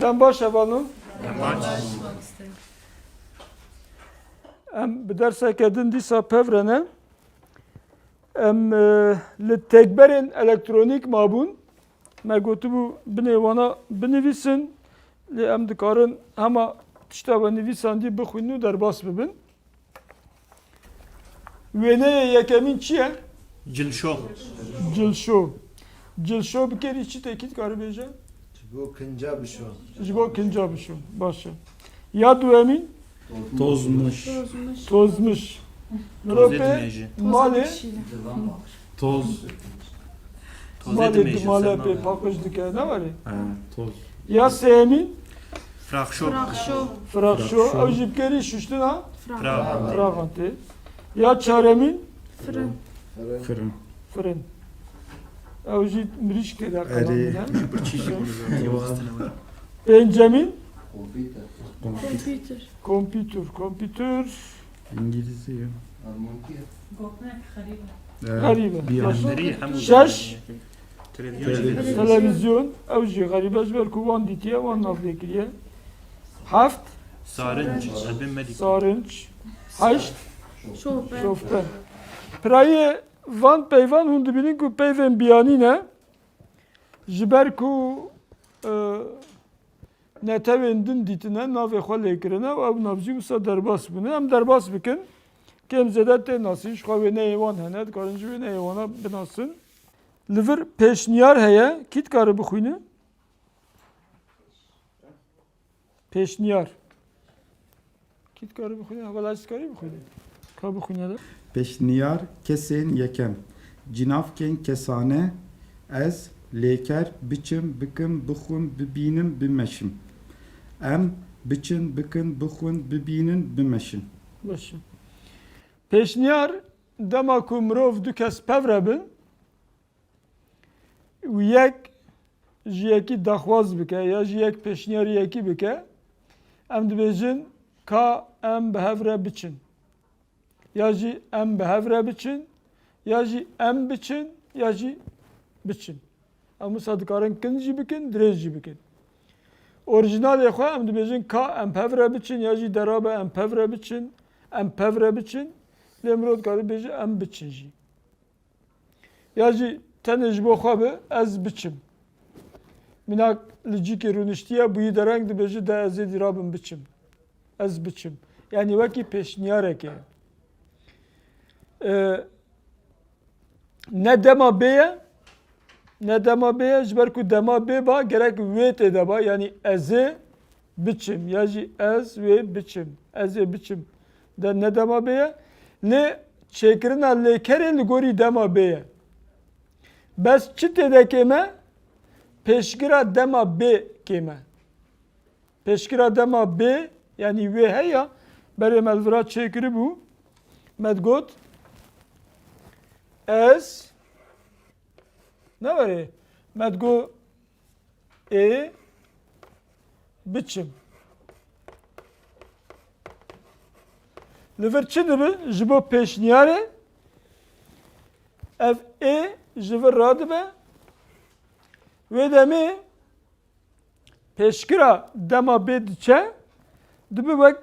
Den başa balım. Em bi derseke din dîsa pevrene em li tekberên elektronik mabûn me gotibû binêwana binivîsin lê em dikarin hema tişta ve nivîsandî bixwînin û derbas bibin. Wêneyê yekemîn çi ye? Cilşo. Cilşo. Cilşo bi kerî çi tekî dikarî bêje? Bu kinca bir şey. Ji bo kinca bişo. Baş e. Ya duemîn? Tozmuş. Tozmuş. Toz Miropê edineci. malê Toz. Toz malê edineci. malê pê paqij dike ne warê? Toz. Ya sêmîn? Frakşo. Firaxşo. Ew jî bi kerî şuştin ha? Frak. Firaxan tê. Ya çaremîn? Fırın. Fırın. Ew jî mirîşkê de qelandine. Pêncemîn? Kompîtür. İngilizce ya. Garibe. Şeş. Televizyon. Ew jî garibe ji ber ku wan dîtiye wan nav vekiriye. Heft. Sarınç. Elbin medik. Sarınç. Heşt. Şofbe. Pirayê van peyvan hûn dibînin ku peyvên biyanî ne ji ber ku netewên din dîtine navê xwe lêkirine û ew nav jî wisa derbas bûne. Em derbas bikin kêm zêde tê nasîn ji xwe wêneyê wan hene dikarin ji wêneyê wana binasin. Li vir pêşniyar heye kî dikare bixwîne? Pêşniyar. Kî dikare bixwîne? Hewalaj dikarî bixwîne? Ka bixwîne de? Peşniyar kesên yekem. Cinavkên kesane ez lêker biçim bikim bixwin bibînim bimeşim. Em biçin bikin bixwin bibînin bimeşin. Başım. Pêşniyar dema ku mirov du kes pevre bin û yek ji yekî daxwaz bike ya ji yek pêşniyarî yekî bike em dibêjin ka em bi hev re biçin. Ya jî em bi hev re biçin ya jî em biçin ya jî biçin. Em wisa dikarin kin jî bikin, dirêj jî bikin. Orijinalê xwe em dibêjin ka em pev re biçin ya jî derabe em pev re biçin, em pev re biçin. Lê mirov dikarî bêje em biçin jî. Ya jî tenê ji bo xwe bi ez biçim. Minak li cîkê rûniştiye bûyî dereng dibêje de ez ê dîrabim biçim. Ez biçim. Yani wekî pêşniyareke ye. Ne dema bê ye ne dema bê ye ji ber ku dema bê ba gerek wê tê de ba yani ez ê biçim ya jî ez wê biçim. Ez ê biçim de ne dema bê ye. Lê çêkirina lêkerê li gorî dema bê ye. Bes çi tê de kême? Pêşgira dema bê kême. Pêşgira dema bê yani wê heya berê me li vira çêkiribû me got ez ne verê me got ê biçim. Li vir çi dibe ji bo pêşniyarê ev ê ji vir radibe wê demê pêşkira dema bê diçe dibe wek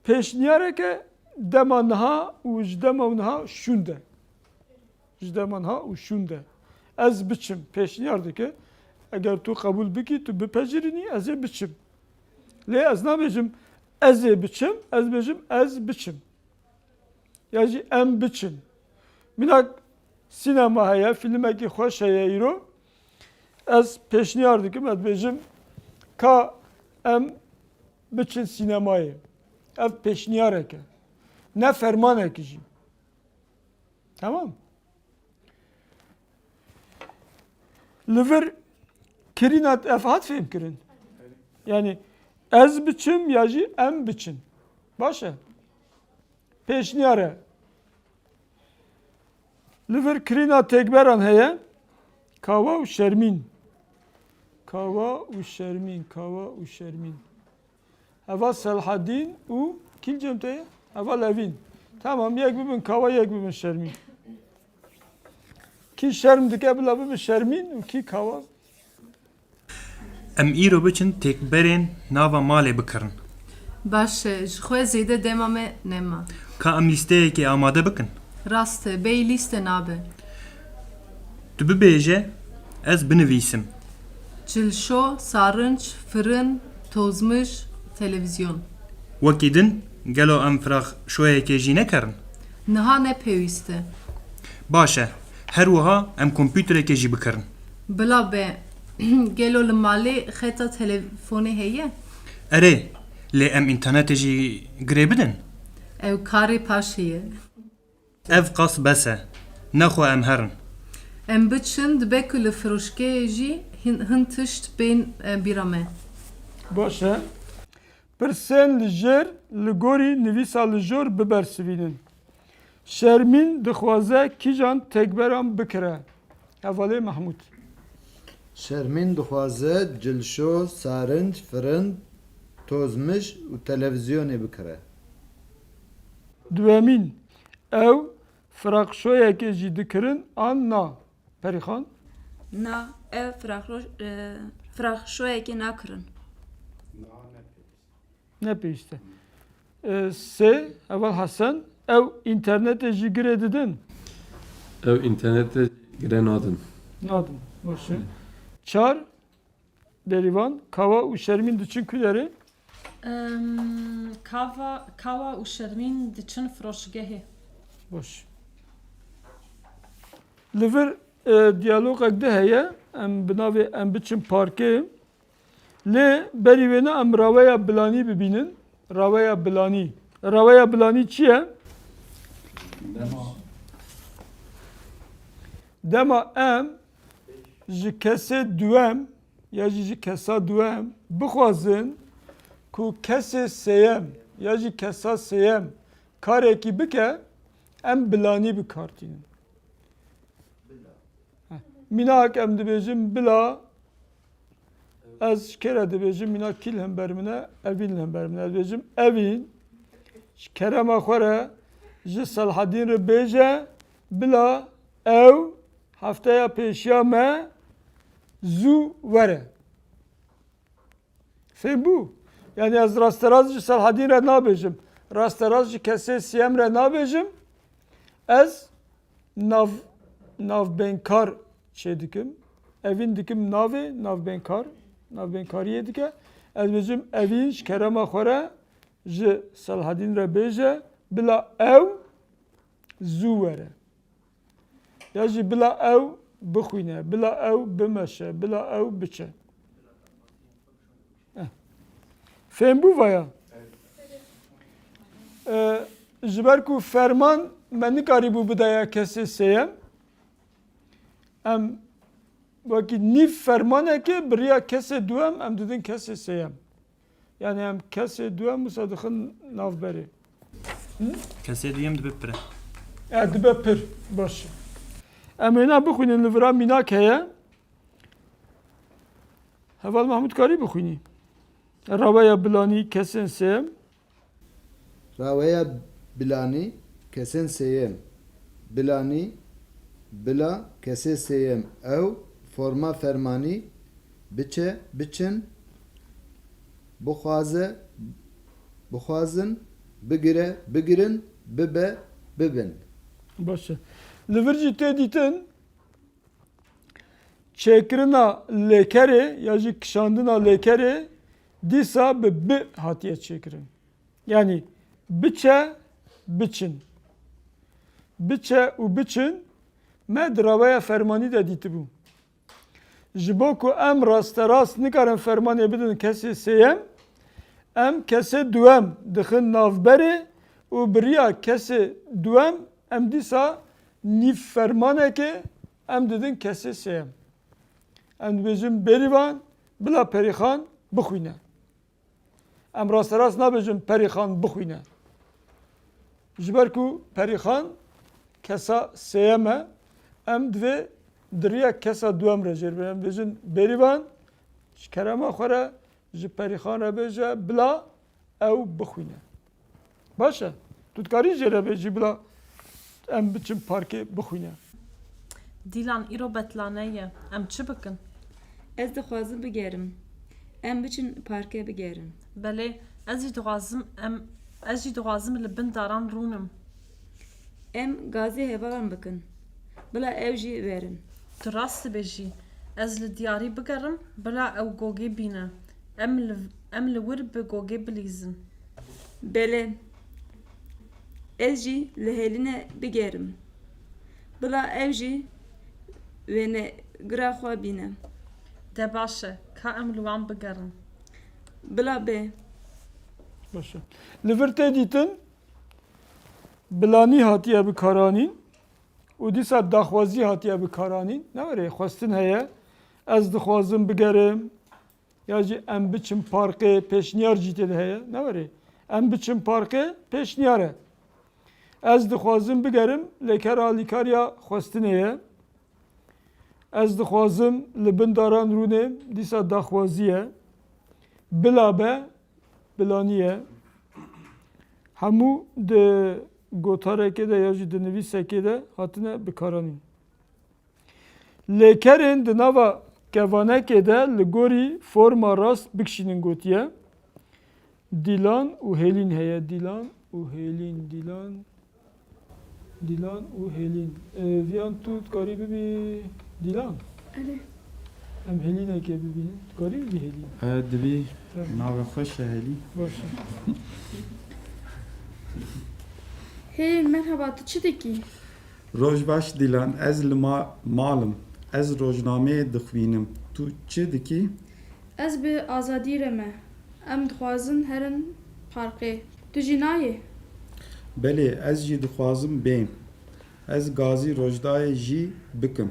pêşniyareke dema niha û ji dema niha şûn de. Ji dema niha û şûn de. Ez biçim pêşniyar dike. Eger tu qebûl bikî tu bipejirînî ez ê biçim. Lê ez nabêjim ez ê biçim, ez bêjim ez biçim. Ya jî em biçin. Minak sinema heye, filmekî xweş heye îro. Ez pêşniyar dikim, ez bêjim ka em biçin sînemayê. Ev pêşniyareke. Ne fermanekî jî. Tamam. Li vir kirîna ev hat fêm kirin. Yani ez biçim ya jî em biçin. Baş e. Pêşniyar e. Li vir kirîna tekberan heye. Kava û şermîn. Kava û şermîn. Kava û şermîn. Heva Selhaddin û kîl cemteye? Heva Levîn. Tamam yek bibin kava yek bibin şermîn. Ki şerm dike bila bibin şermîn û kî kava. Em îro biçin têkberên nava malê bikirin. Baş e, ji xwe zêde dema me nema. Ka em lîsteyekê amade bikin. Rast e, bey lîste nabe. Tu bibêje, ez binivîsim. Cilşo, sarınç, fırın, tozmuş, televizyon. Wekî din, gelo em firaxşoyekê jî nekerin. Niha ne pêwîst e. Baş e, her wiha em kompîterekê jî bikirin. Bila be, gelo li malê xeta telefonê heye? Erê, lê em înternetê jî girê bidin. Ew karê paş heye. Ev qas bes e, nexwe em herin. Em biçin dibe ku li firoşkeyê jî hin tişt bên bîra me. باشه پرسن لجر لگوری نویسا لجور ببرسوینن شرمین دخوازه کیجان تکبران بکره حواله محمود Şermin dixwaze cilşo, sarınç, fırın, tozmiş û televizyonê bikire. دوامین او فراقشویه جی دکرن آن نا پریخان Na ev firaxşoyekê nakirin. ne peyiste se evel Hasan ev internete jی gire dedin Ev internette giren adın. nadın boşu çar berivan kava u şermin diçin küleri Kava û şermîn diçin firoşgehê. boş Liver diyalog de heye em binavê em biçin parkê lê berî wê ne em raweya bilanî bibînin raweya bilanî çi ye dema em ji kesê duem ya ji kesa duem bixwazin ku kesê sêyem ya jî kesa sêyem karekî bike em bilanî bikartînin Minak em dibêjin bila ez ji kere dibêjim minak kîl hember min e evîn hember min e dibêjim evîn ji kerema xwe re ji Selhadîn re bêje bila ew hefteya pêşiya me zû were fêm bû yani ez rasteraz ji Selhadîn re nabêjim rasteraz ji kesê sêyem re nabêjim ez navbênkar şey dikim evin dikim navbênkariye dike ez bêjim evîn ji kerema xwe re ji Selhadîn re bêje bila ew zû were ya jî bila ew bixwîne bila ew bimeşe bila ew biçe fêm bû vaya ji ber ku ferman me nikarîbû bideya kesê sêyem em wekî nîv fermanekê biriya kesê duem em didin kesê sêyem yani em kesê duem wisa dixin navberê Kesê duyem dibe pire. dibe pir baş em êne bixwînin li vira mînak heye heval Mahmud karî bixwînî raweya bilanî kesên sêyem Raweya bilanî kesên sêyem bilanî bila kesê sêyem ew forma fermanî biçe biçin bixwazin bigire bigirin bibe bibin baş li vir jî tê dîtin çêkirina lêkerê ya jî kişandina lêkerê dîsa bi hatiye çêkirin yani biçe biçin û biçin me di raweya fermanî de dîtibû ji bo ku em rasterast nikarin fermanê bidin kesê sêyem em kesê duem dixin navberê û biriya kesê duem em dîsa nîv fermanekê em didin kesê sêyem em dibêjin berîvan bila perîxan bixwîne em rasterast nabêjin perîxan bixwîne ji ber ku perîxan kesa sêyem e em divê diriya kesa duem re jêr bin em dibêjin berîvan ji kerema xwe re ji perîxan re bêje bila ew bixwîne baş e tu dikarî jê re bêjî bila em biçin parkê bixwîne Dîlan îro betlane ye. Em çi bikin? Ez dixwazim bigerim. em biçin parkê bigerin. بله از جی دوازم ام از جی دوازم لبن داران رونم Em gazê hevalan bikin. Bila ev jî verin. تو راست بجی از لدیاری بگرم بلا او گوگی بینه ام لور به گوگی بلیزم Belê. Ez jî li hêlîne bigerim. Bila ev jî wêne gira xwe bîne. ده باشه که ام لوان بگرم Bila bê. باشه لورته دیتن بلانی هاتیه بکارانین و دیسا داخوازی هاتیه بکارانین نوره خواستن هیه از دخوازم بگرم یا جی ام بچم پارکه پیشنیار جیته ده هیه نوره ام بچم پارکه پیشنیاره از دخوازم بگرم لیکر آلیکاریا خواستن هیه از دخوازم لبن داران رونه دیسا داخوازیه بلا به بلانیه همو ده گوتارکه ده یا جی ده نویسکه ده هاتنه بکارانین لیکرین ده نوا کوانکه ده لگوری فرما راست بکشینین گوتیه دیلان و هلین هیه دیلان و هلین دیلان و هلین ویان تو کاری ببی دیلان ام هلینه که ببینید کاری ببی هلین دبی ناو خوش هلی باشه Hey merhaba, tu çi dikî? Rojbaş Dilan ez li malım ez rojnameyê dixwînim tu çi dikî Ez bi azadî re me. Em dixwazin herin parkê. Tu jî nayê? belê ez jî dixwazim bêm ez gazî rojdayê jî bikim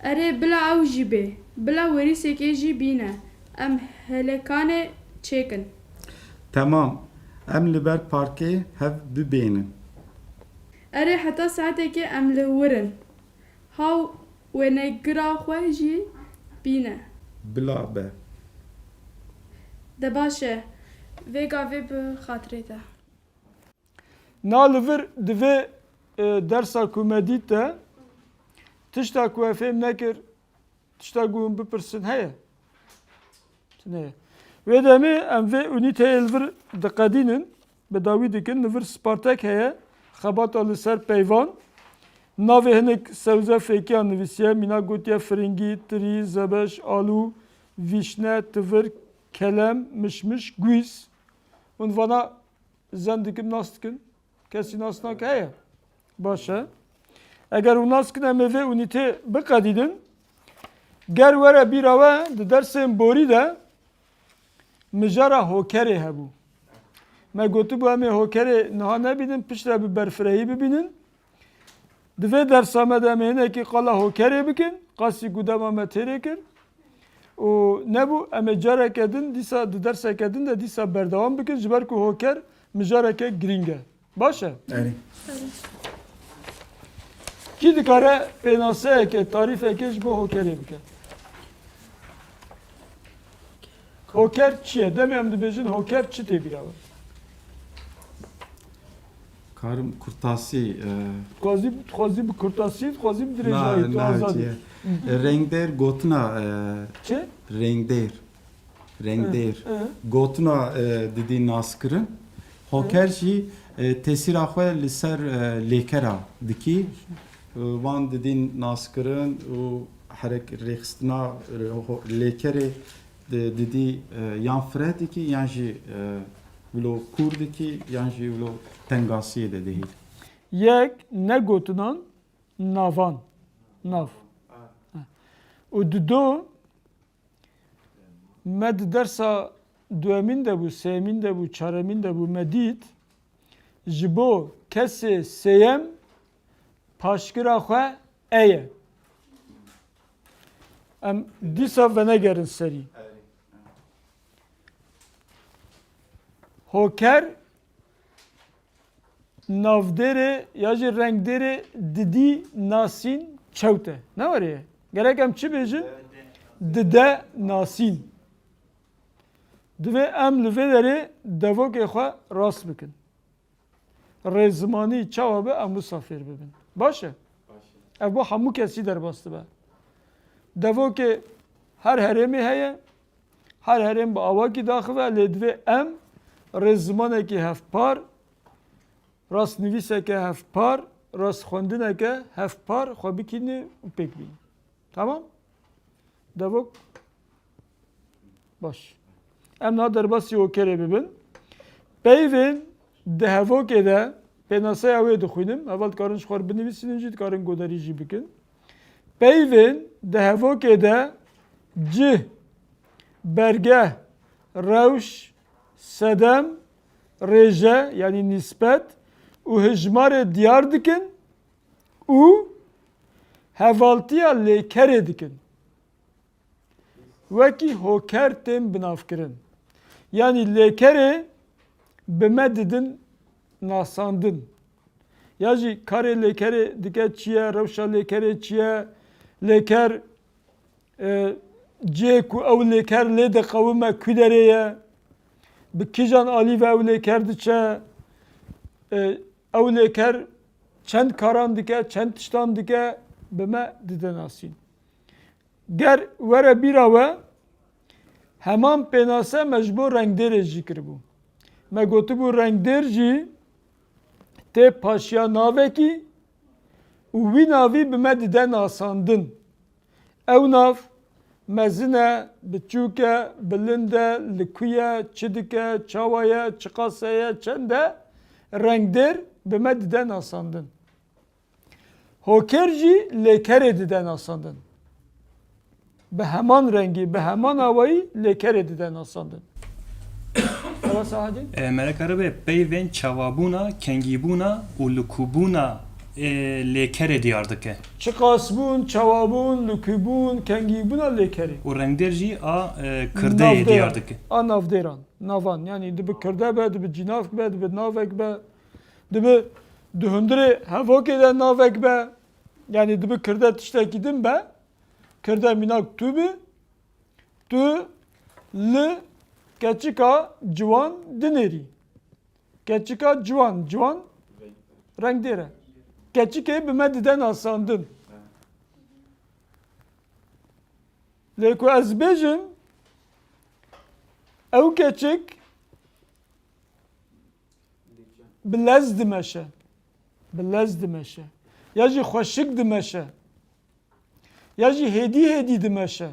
Erê bila ew jî bê. Bila werîsekê jî bîne. Em helekanê çêkin. Tamam em li ber parkê hev bibênin Erê heta saetekê em li wirin. Haw wênegira xwe jî bîne. bila be De baş e. Vê gavê bi xatirê te. نالور دوی درسا کومدیت ده تشتا کو افهم نکر تشتا گویم بپرسن هیا نه و دمی ام و اونیته الور دقدینن به داوی دکن نور سپارتک هیا خبات آل سر پیوان ناوی هنک سوزه فیکیان نویسیه مینا گوتیه فرنگی تری زبش آلو ویشنه تور کلم مشمش گویز ونوانا زندگیم ناستکن کسی ناس نکه باشه اگر اون ناس کنه موه اونیته بقدیدن گر وره بیراوه ده درسیم بوری ده مجاره هوکره هبو ما گوتو بو همه هوکره نها نبینن پشت را برفرهی ببینن دوه درس آمده همه اینه که قالا هوکره بکن قاسی گودم همه تیره کن و نبو همه جاره کدن دیسا ده درس کدن ده دیسا بردوام بکن جبر که هوکر مجاره که گرینگه باشه eri کی دکاره پیناسه که تعریف کش با هوکری بکن هوکر چیه؟ demeyem de bejin هوکر چی تیبی رو؟ karım kurtasi خوازی bu kurtasiyet, خوازی bu direjayet, tu azadi. rengder gotuna Çe? rengder gotuna dedi naskırın hoker jî tesîra xwe li ser lêkera dikî van didîn naskirin û herek rêxistina lêkerê didî yan fire dikî yan jî vilo kûr dikî yan jî vilo tengasiyê de dihîl Yek ne gotunan navan. Nav. O dudu med dersa duemin de bu, semin de bu, çaremin de bu medit jibo kesi seyem paşkira xwe eye. Em dîsa venegerin serî. Hoker navdere ya jî rengdere didî nasîn çewte. Ne var ya? Gerek em çi bêjin? Dide nasîn. Divê em li vê derê devokê xwe rast bikin. Rêzimanî çawa be em wisa fêr bibin. Baş e? Ev bo hemû kesî derbas dibe. Devokê her heremi heye. Her herem bu avaki daxıve ledve em rezmaneki hevpar rast nivîseke hevpar rast xwendineke hevpar xwe bikîne û pêk bîne. Tamam? Devok? Baş. Em na derbasî hokerê bibin. Peyvên di hevokê de pênasaya wê dixwînim. Heval dikarin ji xwe binivîsînin jî dikarin goderî jî bikin. Peyvên di hevokê de cih, bergeh, rewş, sedem, rêje yani nispet û hijmarê diyar dikin û hevaltiya lêkerê dikin. Wekî hoker tên binavkirin. Yani lêkerê bi me didin nasandin. Ya jî karê lêkerê dike çi ye, rewşa lêkerê çi ye, lêker cihê ku ew lêker lê diqewime ku derê ye, bi kîjan alî ve ew lêker diçe, ew lêker çend karan dike, çend tiştan dike bi me dide nasîn. Ger were bîra we heman pênase me ji bo rengdêrê jî kiribû. Me gotibû rengdêr jî tê paşiya navekî û wî navî bi me dide nasandin. Ew nav mezin e, biçûk e, bilind e, li ku ye, çi dike, çawa ye, çi qase ye, çend e, rengdêr bi me dide nasandin. Hoker jî lêkerê dide nasandin. Bi heman rengî, bi heman awayî lêkerê dide nasandin. Ela Sahadî? Melek arabe peyvên çavabûna, kengîbûna û likûbûna lêkerê diyar dike. Çi qasbûn, çawabûn, lukûbûn, kengîbûna lêkerê. û rengdêr jî a kirdeyê diyar dike. A navdêran, navan. Yani dibi kirde be, dibi cînav be, dibi navek be, dibi di hundirê hevokê de navek be. Yani dibi kirde tiştekî din be, kirde mînak tu bi, tu li keçika ciwan dinêrî. Keçika ciwan, ciwan rengdêr e. Keçikê bi me dide nasandin. Lê ku ez bêjim ew keçik bi lez dimeşe. Bi lez dimeşe. Ya jî xweşik dimeşe. Ya jî hêdî hêdî dimeşe.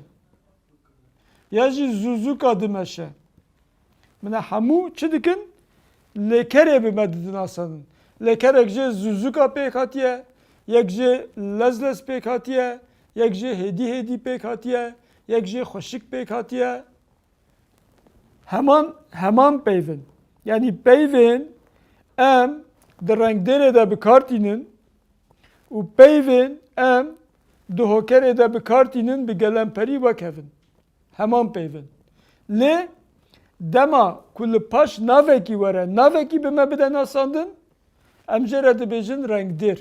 Ya jî zûzûka dimeşe. Mine hemû çi dikin? Lêkerê bi me didin nasandin. Lêkerek jê zûzûka pêk hatiye, yek jê lez lez pêk hatiye, yek jê hêdî hêdî pêk hatiye, yek jê xweşik pêk hatiye. Heman peyvên. Yani peyvên em di rengdêrê de bikartînin û peyvên em di hokerê de bikartînin bi gelemperî wekevin. Heman peyvên. Lê dema ku li paş navekî were, navekî bi me bide nasandin, em jê re dibêjin rengdêr.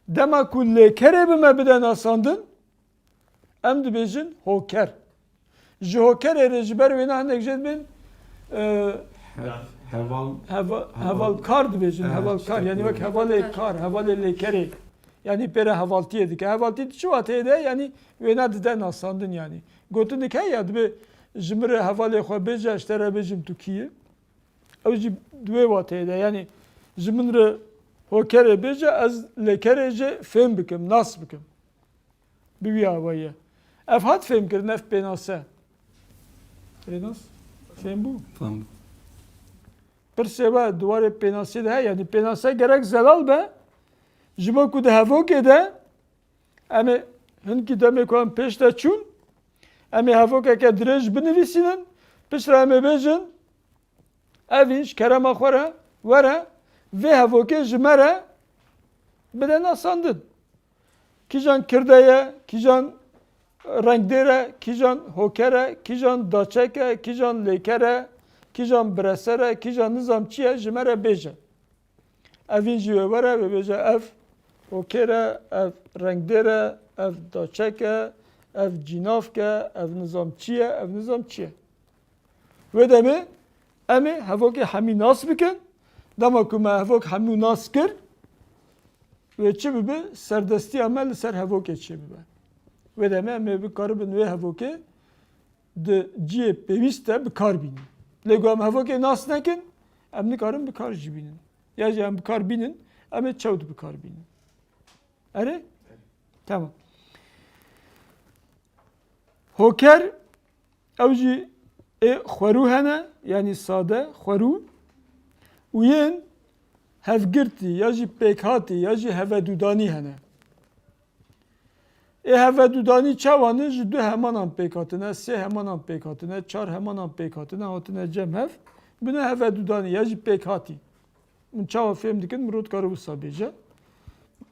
Dema ku lêkerê bi me bide nasandin, em dibêjin hoker. Ji hokerê re ji ber wê ne hinek jê dibin hevalkar dibêjin. Hevalkar yani wek hevalê kar, hevalê lêkerê. Yani pêre hevaltiyê dike. Hevaltî çi watê de yani wê ne dide nasandin yani. Gotin dike ya dibe ji min re hevalê xwe bêje ji te re bêjim tu kî yî. Ew jî duwê watê de yani ji min re hokerê bêje ez lêkerê jê fêm bikim, nas bikim. Bi wî awayî. Ev hat fêm kirin, ev pênase. Pênas? Fêm bû? Pirsê we duwarê pênasê de heye yani pênase gerek zelal be ji bo ku di hevokê de em ê hinkî demê ku em pêş de çûn em ê hevokeke dirêj binivîsînin piştre em ê bêjin evî ji kerema xwe re were vê hevokê ji me re bide nasandin. Kîjan kirde ye, kîjan rengdêr e, kîjan hoker e, kîjan daçek e, kîjan lêker e, kîjan bireser e, kîjan nizam çi ye ji me re bêje. Evîn jî wê were wê bêje ev hoker e, ev rengdêr e, ev daçek e, ev cînavk e, ev nizam çi ye, ev nizam çi ye. Wê demê em ê hevokê hemî nas bikin. Dema ku me hevok hemû nas kir wê çi bibe? Serdestiya me li ser hevokê çi bibe. Ve de me bikaribin ve hevoke de ciye peviste bikar binin. Lego em hevoke nas nekin, em nikarin bikar jî binin. Ya jî em bikar binin, em ê çewt bikar binin. Ere? Tamam. Hoker ew jî xwerû hene, yani sade xwerû. û yên hevgirtî ya jî pêkhatî ya jî hevedûdanî hene. Hevedûdanî çawan ji du hemanan pêk hatine, sê hemanan pêk hatine, çar hemanan pêk hatine, hatine cem hev. Bine hevedûdanî ya jî pêkhatî. Min çawa fêm dikin mirov dikare wisa bêje.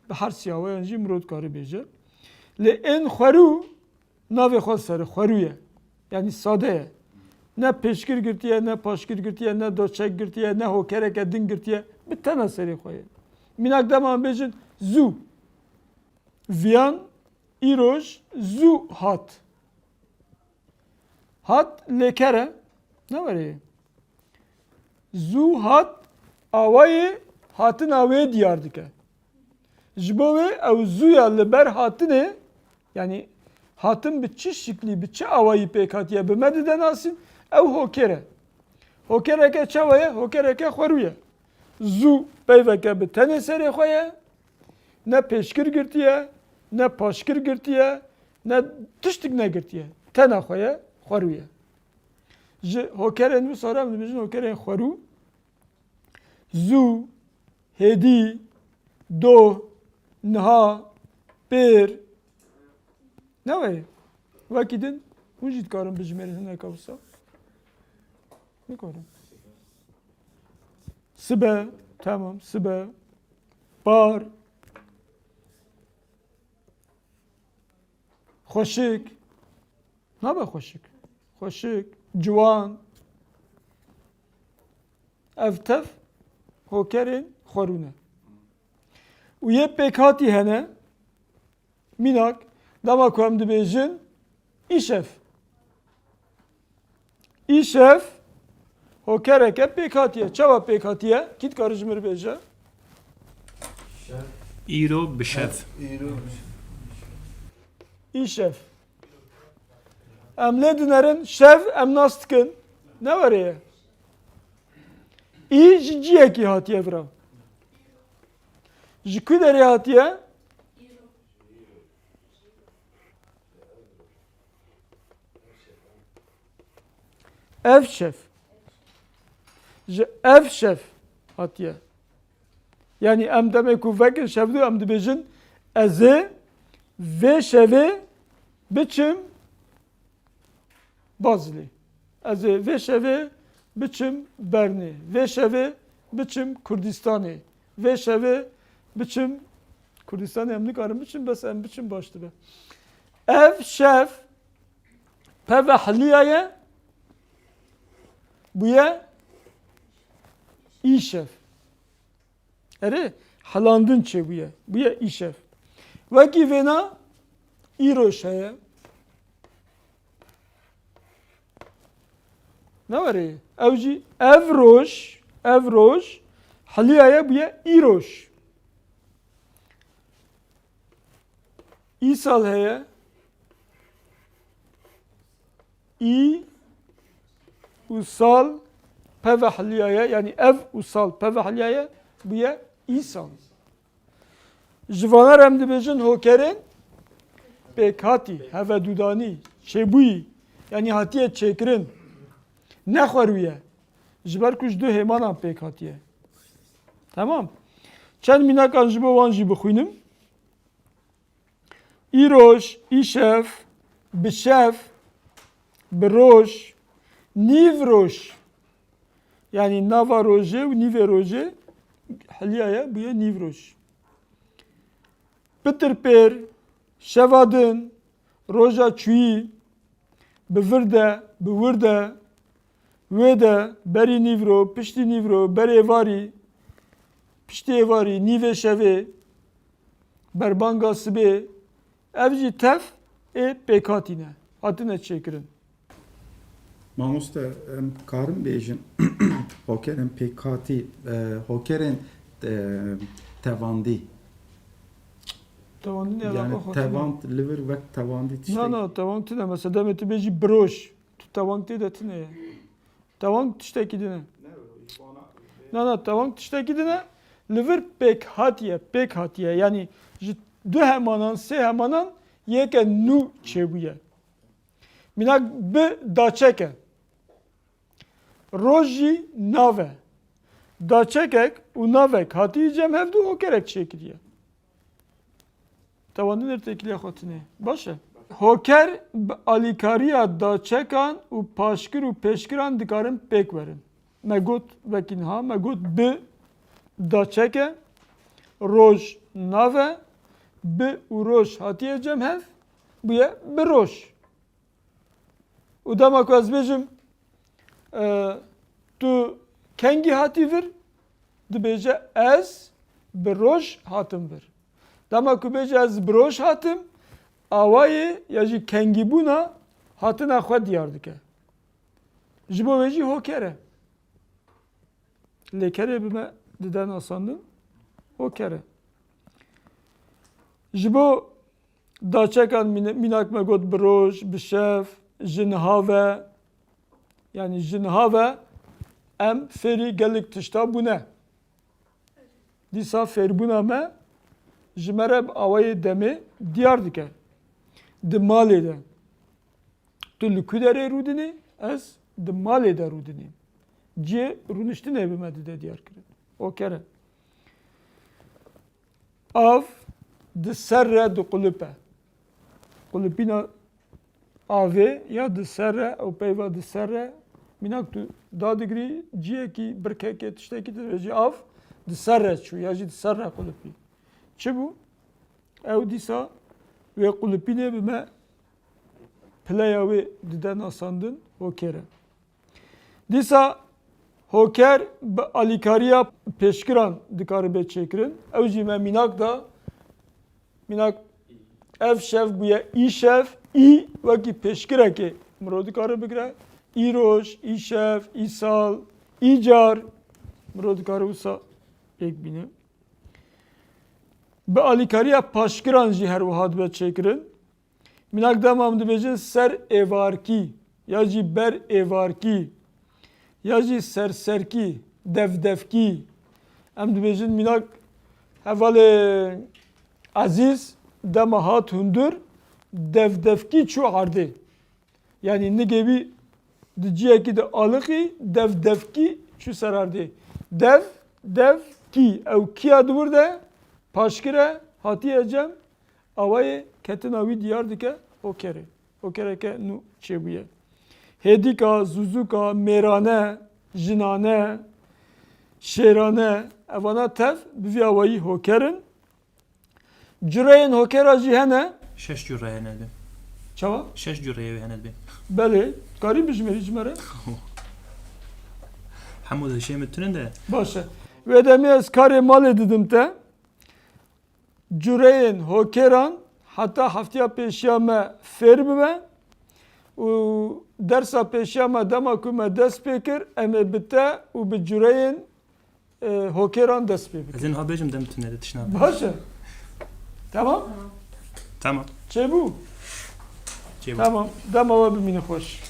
Bi her siyawayan jî mirov dikare bêje. Lê ên xwerû navê xwe serê xwerû ye. Yani sade ye. Ne pêşkir girtiye, ne paşkir girtiye, ne doçek girtiye, ne hokereke din girtiye. Bi tena serê xwe ye. Minak deman bêjin zû. Viyan İroj zu hat. Hat lekere. Ne var ya? Zu hat avayı hatın avaya diyar dike. Jibo ve ev zuya liber hatine, yani hatın biçi şikli biçi avayı pekatiye bimediden asin ev hokere. Hokereke çavaya, hokereke xweruye. Zu peyveke bi tene seri xoye, ne peşkir girtiye, ne paşkir girtiye, ne tiştik ne girtiye. Tena xoye, xweruye. Ji hokerên wî sara em dibêjin hokerên xwerû, zû, hêdî, doh, niha, pêr. Ne wê? Wekî din hûn jî dikarin bijimêrin hineka wisa? Nikarin. Sibe, tamam, sibe, bar, xoşik, nabe xoşik, xoşik, ciwan, ev tev hokerên xwerû ne. û yê pêkhatî hene, mînak, dema ku em dibêjin îşev. İşev hokereke pêkhatiye. Çawa pêkhatiye? Kî dikare ji min re bêje? İro bişev. İşev. Em lê dinerin şev em nas dikin. Ne var ê? İ ji ciyekî hatiye vira. Ji ku derê hatiye? Ev şev. Ji ev şev hatiye. Yani em demek ku vekin şevdû em dibêjin ez ê vê şevê biçim Bazilê. Ez ê vê şevê biçim Bernê. Vê şevê biçim Kurdistanê. Vê şevê biçim Kurdistanê em nikarin biçim bes em biçim baş dibe. Ev şev peve hiliya ye bu ye İşev. Ere halandın çe bu ye. Bu ye İşev. Vekî vêna îroj heye. Ne var ê? Ew jî ev roj hiliya ye bu ye îroj. İsal heye. İ usal peve hiliya ye, yani ev usal peve hiliya ye bu ye İsal. Jivanar em dibêjin hokerên pêkhatî, hevedûdanî, çêbûyî, yani hatiye çêkirin. Ne xwerû ye. Ji ber ku ji du hêmanan pêk hatiye. Tamam. Çend mînakan ji bo wan jî bixwînim. İroj, îşev, bişev, biroj, nîvroj. Yani nava rojê û nîvê rojê hiliya ye bu ye nîvroj. Pitirpêr, şevadin, roja çûyî, bi vir de, bi wir de, wê de, berî nîvro, piştî nîvro, berê êvarî, piştî êvarî, nîvê şevê, berbanga sibê, ev jî tev ê pêkhatî ne. Hatine çêkirin. Mamoste em karin bêjin hokerên pêkhatî, hokerên tevandî. Tavandın ya Yani tevant liver ve tevandi tiştek. Na tavang tine mesela demet tu beji broş. Tu tavang te de tine. Tavang tişteki dine. Na tavang tişteki dine. Liver pek hatiye yani du hemanan se hemanan yeke nu çebuye. Minak bi daçeke. Roji nave. Daçekek u navek hatiye cem hevdu o kerek çekiliye. Tavandın ertekiliye xotine. Başa. Hoker alikariya daçekan u paşkir u peşkiran dikarin pek verin. Megot vekinha, megot bi daçeke, roj nave, bi u roj hatiye cem hev, buye bi roj. U demek az bejim tu kengi hati vir, dibêje ez bi roj hatim vir. Demek ku bêje ez bi roj hatim, awayê ya jî kengîbûna hatina xwe diyar dike. Ji bo wê jî hoker e. Lêkerê bime diden asandin, hoker e. Ji bo daçekan mînak me got bi roj, bi şev, ji niha ve yani ji niha ve em fêrî gelek tişta bûne. Dîsa fêrbûna me ji me re awayê demê diyar dike. Di malê de. Tu li ku derê rûdinî, ez di malê de rûdinîm. Ciyê rûniştinê bi me dide diyar kirin. O kere. Av di ser re di qulupe. Qulupîna avê ya di ser re ew peyva di ser re mînak tu dadigirî ciyekî birkekê tiştekî de jî av di ser re çû ya jî di ser re qulupî. Çi bû? Ew dîsa ve qulupînê bi me pileya wê dide nasandin hoker e. Dîsa hoker bi alîkariya pêşkiran dikare bê çêkirin. Ew jî me mînak da mînak ev şev bûye îşev, î wekî pêşkirekê mirov dikare bigire. Îroj, îşev, îsal, îcar mirov dikare wisa pêk bîne. Bi alîkariya paşkiran jî her wiha dibe çêkirin. Mînak demam dibêjin ser êvarkî ya jî ber êvarkî ya jî serserkî, devdevkî. Em dibêjin mînak hevalê ezîz dema hat hundir devdevkî çû erdê. Yani nigê wî di ciyekî de alıqî devdevkî çû ser erdê. Devdevkî ew kîya dibir de paşkire hatiye cem awayê ketina wî diyar dike hokerê. Hokereke nû çêbûye. Hêdîka, zuzuka, mêrane, jinane, şêrane evana tev bi vî awayî hokerin. Cireyên hokera jî hene. Şeş cüreye hene be. Çawa? Şeş cüreye hene be. Belê. Karî bijmerî ji me re? Hemû de şey mitinin de. Baş e. Vê demê ez karê malê didim te. Cureyên hokeran heta heftiya pêşiya me fêr bibe û dersa pêşiya me dema ku me dest pê kir em ê bi te û bi cureyên hokeran dest pê bikin. Ez ên habêjim dem tune de tişna. Baş e. Tamam? Tamam. Çêbû? Çêbû. Tamam. Dema we bimîne xweş.